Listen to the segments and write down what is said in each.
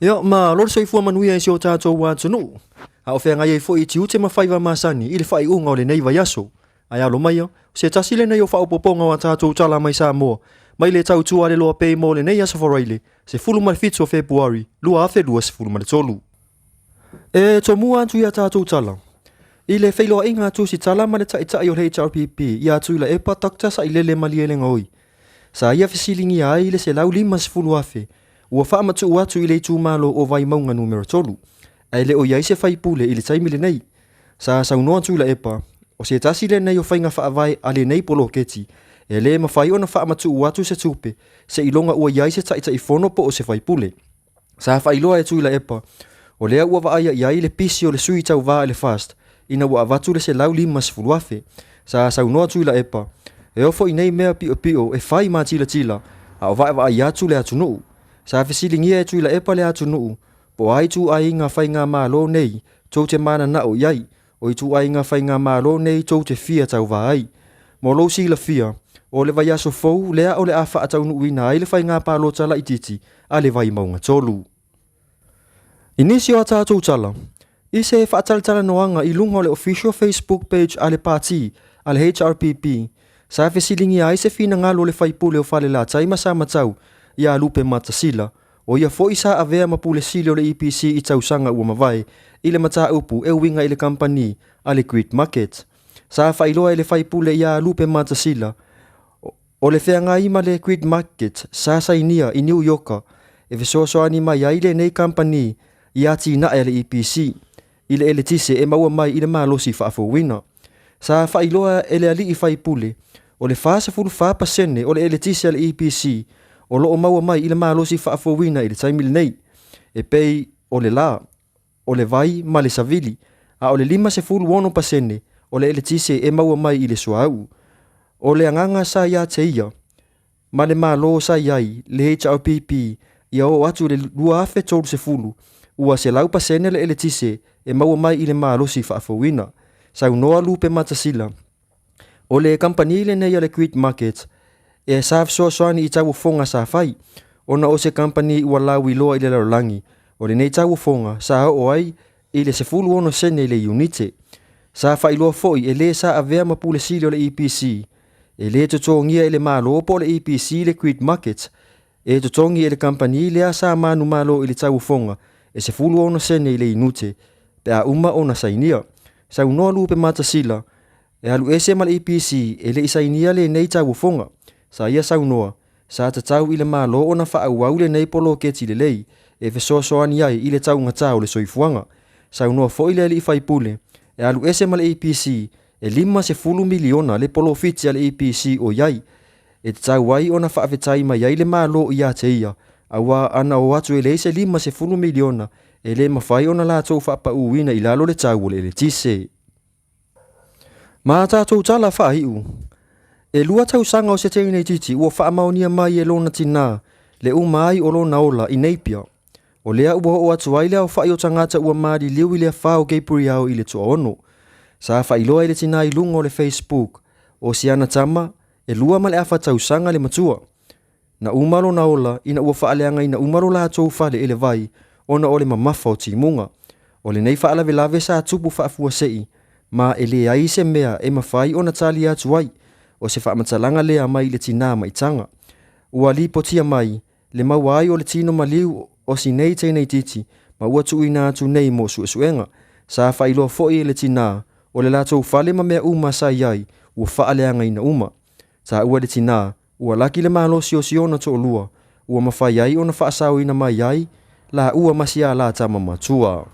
Yo ma lor soi fu manu ia sio ta wa tunu. A o fenga ye fo I tiu te ma faiva masani I le fai unga o le nei vai aso. Ai alo mai yo, se tasile nei o fa poponga wa ta tala mai sa mo. Mai le tau tua le loa pe mo le nei aso foraile. Se fulu mal fitso February, lua afe lua se fulu mal tolu. E to mua tu ia ta tala. I le feilo inga tu si tala ma le tai o le HRPP, ia tu la epa takta sa ilele maliele ngoi. Sa ia fisilingi ai le se lau lima se fulu afe. Ua wha matu watu I le tu malo o vai maunga numero tolu. Ai le o iai se fai pule I le taimi le nei. Sa saunoa tu la epa. O se tasi le nei o whainga wha vai a le nei polo keti. E le ma whai ona wha matu watu se tupe. Se ilonga ua iai se taita I fono po o se fai pule. Sa wha iloa e tu la epa. O lea ua vaaya iai le pisi o le sui tau vaa le fast. Ina ua avatu le se lau lima se fuluafe. Sa saunoa tu la epa. E ofo I nei mea pio e whai ma tila. A o vaa iatu le atu nuu. Sa fesilingia e tu la epa le atu nuu. Po ai tu ai ngā whai ngā mālo nei, tau te mana na o iai. O I tu ai ngā whai ngā mālo nei, tau te fia tau vai. Mo lo si la fia, o le vai aso fau, lea o le awha atau nuuina ai le whai ngā pālo tala I titi, a le vai maunga tolu. Inisio ata tau tala. I se whaatala noanga I lunga le official Facebook page a le party, a le HRPP. Sa fesilingi ai se fina ngalo le whaipule o whale la taima sa matau, ia lupe matasila. O ia fo isa avea mapule sili o le EPC I tausanga ua mawai, I le mata upu e winga I le company a le Great Market. Sa whailoa I le whaipule ia lupe matasila. O le whea ima le Great Market, sa sainia I New Yorker, e fesoasoani mai ai le nei company ia tina e le EPC. I le tise e maua mai I le malosi whaafowina. Sa whailoa e le ali I whaipule, o le whaasa fulu whaapasene o le tise a le EPC, o loo maua mai I le malosi whaafowina I le taimile nei. E pei o le la, o le vai ma le savili, a o le 5% o le tise e maua mai I le suau. O le anganga sa ia te ia, ma le malo sa iai, le HRPP, ia o atu le lua afe tolu se fulu, ua se lau pasene le tise e maua mai I le malosi whaafowina. Sa unoa lupe matasila. O le company le nei a le Great Market, e sa soani I tau fonga sa fai, ona o se company ua lau I loa I le larolangi, o le nei tau fonga sa o ai I le se fulu ono sene I le unite. Sa fai loa foi e le sa avea mapule sili o le EPC, e le totongia e le malo po le EPC le Great Market, e totongi e le company le a sa manu malo I le tau fonga, e se fulu ono sene I le unite, pe a uma ona sainia. Sa unoa lupe matasila, e alu ese ma le EPC e le isainia le nei tau fonga, sa ia saunoa, sa tatau I le malo ona whaauau le nei polo keti le lei, e fesoasoani ai I le tau ngatau le soifuanga. Saunoa fo I le I whaipule, e alu ese ma le EPC, e 5 miliona le polo fiti a le EPC o iai, e tatau ai ona whaawetai mai ai le malo I a te ia, awa ana o atu e le ise 5 miliona, e le mawhai ona la tau whaapauina I lalo le tau o le tise. Ma tātou tala whaahiu. E lua tau sanga o se te nei titi ua whaamaunia mai e lona tina, le umai o lona ola I Napier. O lea ua o atu ai lea o whai o tangata ua maari liu I lea whao Gabriel I le tua ono. Sa whailoa I le tina I lunga o le Facebook, o siana tama, e lua ma le awha tau sanga le matua. Na umaro na ola ina ua whaaleanga ina umaro la tau whale ele vai, ona o le mamafa o timunga. O le nei whaalawe lave sa tupu whaafua sei, ma e le ai se mea e mawhai ona tali atu ai, o se whaamatalanga lea mai le tina maitanga. Ua li potia mai, le mawai o le tino maliu o si nei te nei titi, ma ua tuina atu nei mo suenga. Sa whailoa foi e le tina, o le latou whale ma mea uma sa iai, ua whaaleanga ina uma. Sa ua le tina, ua laki le malosi o siona to olua, ua mawhai ai ona whaasau ina mai ai, la ua masia la tama matua.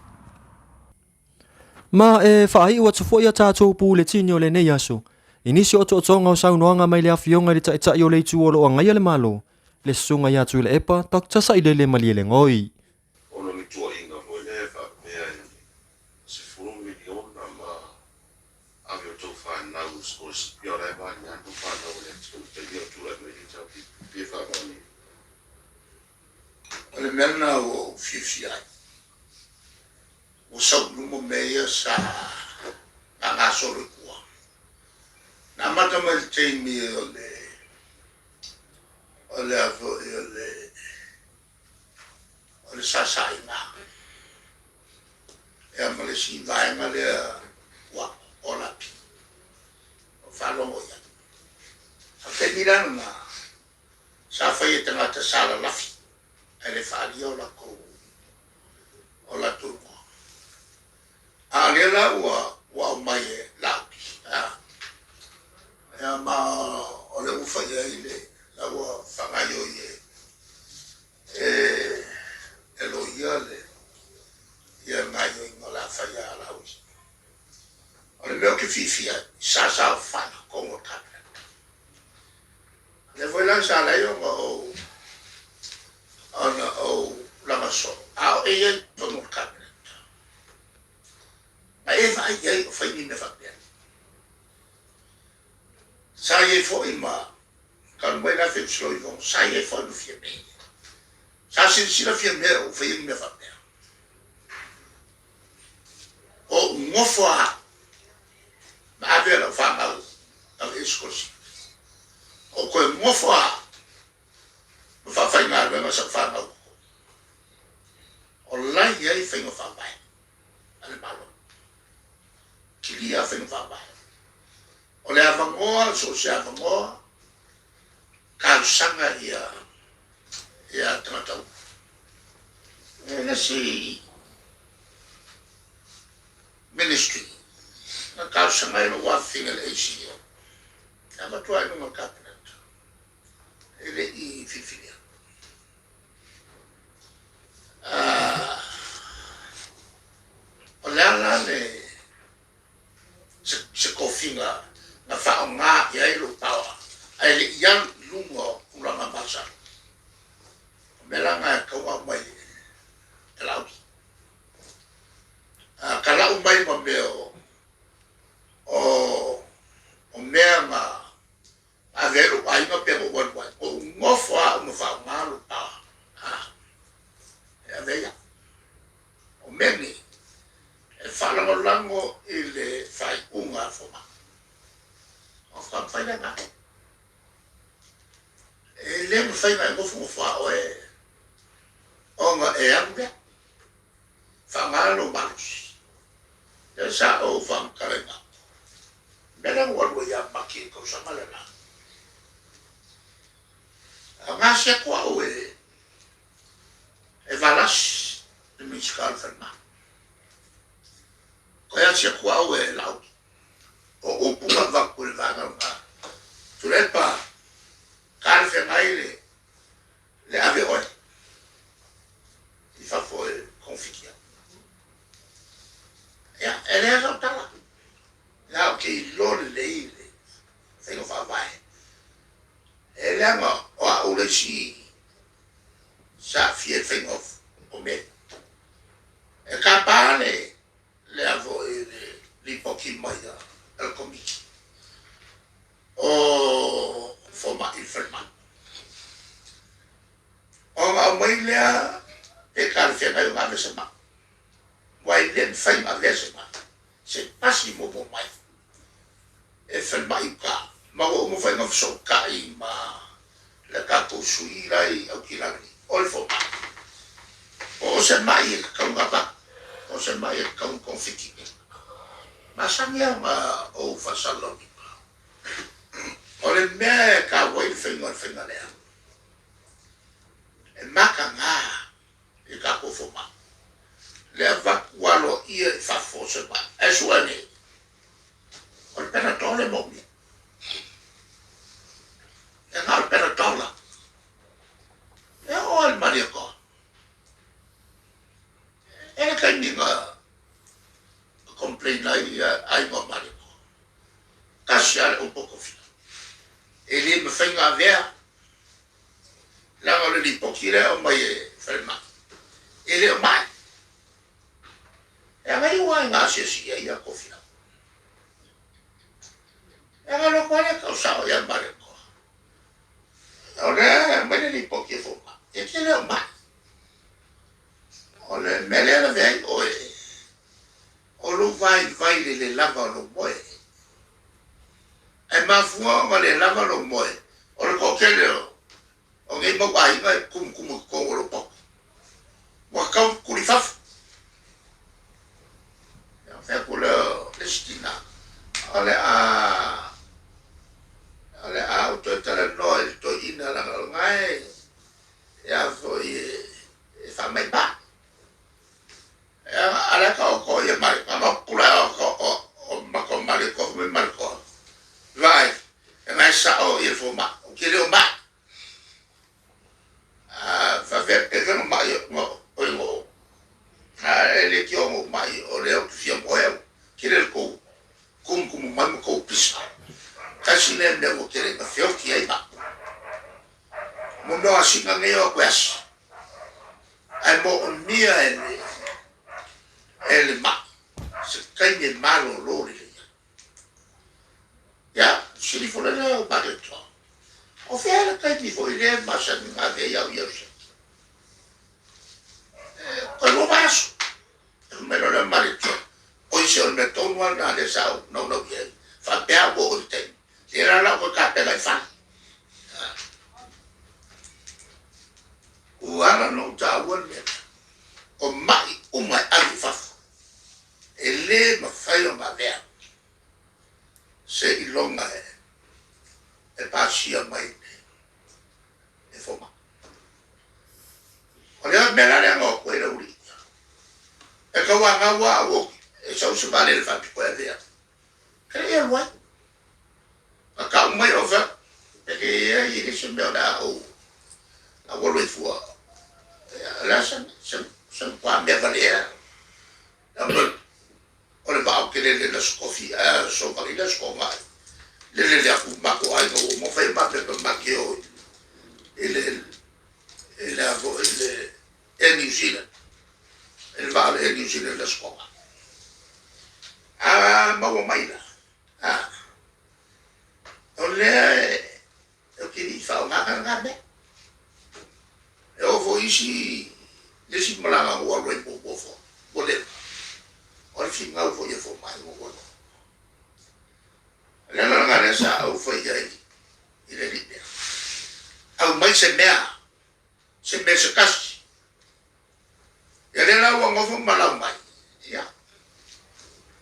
Ma e whaahi ua tufoi a tātou pū le tini o le nei aso. Inisi o tonga o saunoanga mai le awhionga le taitai o le itu o lo angai le malo. Le sunga ia tu le epa, tak tasa I le mali le ngoi. Ono ni tua inga mo le fa mea se fulu miliona ma ave o tau wha nau skos pia rai wa ni anu wha nau le te lia tu le me tau pi wha mani. Ole mena o fifi ai. O sau lumo mea sa na ngā sore kua. Nā mata mai le teimi o le le sasaina e male si vai male wa ola pi fa lo ya fa miran na sa fa ye tanga ta sala lafi ele fa io la ko ola tu a le la wa mai la ya ma ole u fa ye ile la wa fa ga yo ye lo yale ya nga yo ngola fa ya la u ole lo ke fifia sa fa ko mo ka le voila sa la yo o ana o la maso a e to mo ka ma e fa ye fa ni me fa bien sa ye fo ima kan mo na fe slo yo sa ye fo no fie me sa sin si la fie me o fa ye me fa bien o mo fo a ma ave la fa ma a escosi o ko mo fo a fa fa na me sa fa na o la ye fa no fa ba al malo kilia fa no fa ba o le avangoa so se avangoa ka sanga ia tata ele si ministry na ka sanga no wa fingal AC ama tu ai no cabinet ele I fifilia o la le se kofinga na fa nga ya ilo pawa ai yang lungo ulama basa melanga ka wa mai lau kala umai mambeo o mema avero ai no pego wan o ngofo a no fa malo pa ya veia o meni e fala mo lango ile fai unga foma o fa fai na ele mo fai na ngofo mo fa o nga e ambe fa malo balos ya sa o fa kalena bela mo ya maki ko sa malena nga se kwa e valas de miskal ferma ko ya se kwa lau o upunga va kulvana nga tulepa kalfe maile le ave oi il fa fo confikia ya ele a tala la ke lo leile se no fa vai ele ama o le si sa fie thing of o me e capale le avo li pochi mai al comici o forma inferma o ma mai le e calfe na una vez ma vai le fai ma vez ma se passi mo mai e ferma ka ma o mo fai no so kai ma le capo suira i au kilani o il forma o se mai ka un gaba o se mai ka un confiti ma sangya ma o fa saloni o le me ka wai fenga le e maka nga e capo forma le va walo i fa forse ma e suene o le pena tole mo e nga per tola e o il marico e che mi va complain ai mo marico casciare un poco fino e lì mi fai a via la voglio di pochire o mai ferma e lì mai e a me vuoi nga si io cofina e a lo quale causava il marico ora me ne pochi forma e che le mai ole me le vei o lo vai le lava lo moe e ma fuo ma le lava lo moe o lo cochele o che mo vai ma cum lo poco wakau kulifaf ya fa kula Palestina ale a to tala no to ina la ngai ya foi fa mai ba ya ala ko ya mai ma kula o ma ko mari ko me marco vai ngai sa o il faut ma que le ma fa ver que no mai no o ele que o mai o le o fia moel que ele ko como mano ko pisa kasi nem o que ele fio que aí ba mundo assim ngai o quest ai mo mia ele ma se cai de malo lori ya se li fole o baghetto o fere cai di foi le ma se non aveva io quello vaso me lo le marito poi se il metto un guarda le sa no viene fa per volte era la cosa che la fa uara no ta wone o mai ali fa ele ma fai o ma vea se ilonga e pasia mai e foma olha melare ngo kwela uri e ka wa wo e so se vale il fatto che vea che wa ka mai over perché ieri si mi da o a vuole fu la se qua mi valera ora va che le scofia so va le scoma le ma ko ai no mo fai ma per ma che o il New Zealand il vale e New Zealand la scoma ma o mai la olè o che li fa una carne e o voi si le si malanga o lo in poco fo voleva ora fin nga voglio formare un po'. La ragazza sa o fai dai ile libia. Au mai se mea se casi. Ya le la uang ngofo malau mai. Ya.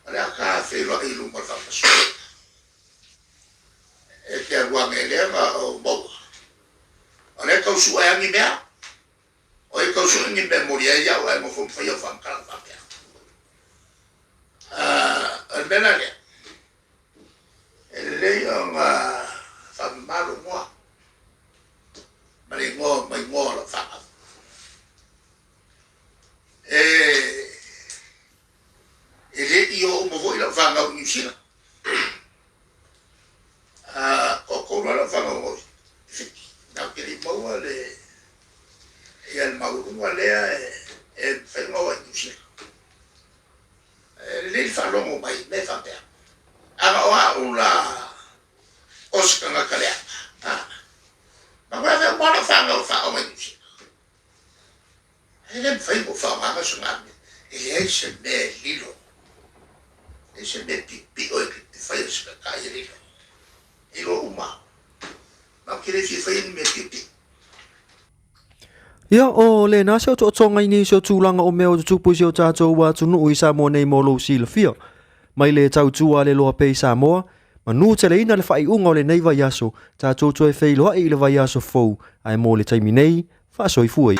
Ala ka fe lo ai lu ma fa so. E te uang ele ma o bo. Ala ka su ai ngi mea. O ka su ngi memoria ya o ngofo fa yo fa ka fa. Albenale ele yo fa malo mo mai mo la fa ele io mo voi la fa nga uscire o la fa nga na che li mo le e al mauro le e fa nga uscire le fa lo mai me fa per aga una osca nga kalea ma guarda buona fa o mai dice e le fai mo fa ma so nga e se me lilo e se me pipi o che fai se ka lilo e lo uma ma che le fai me pipi Ia o le na seo to tonga ni seo tulanga o meo tupu seo tatou wa tunu i Samoa nei mo lo silfia. Mai le tau tua le loa pe Samoa, ma nu tele ina le fai unga o le nei vai aso, tatou toe fei loa i le vai aso fou, ai mo le taimi nei, fa soi fuai.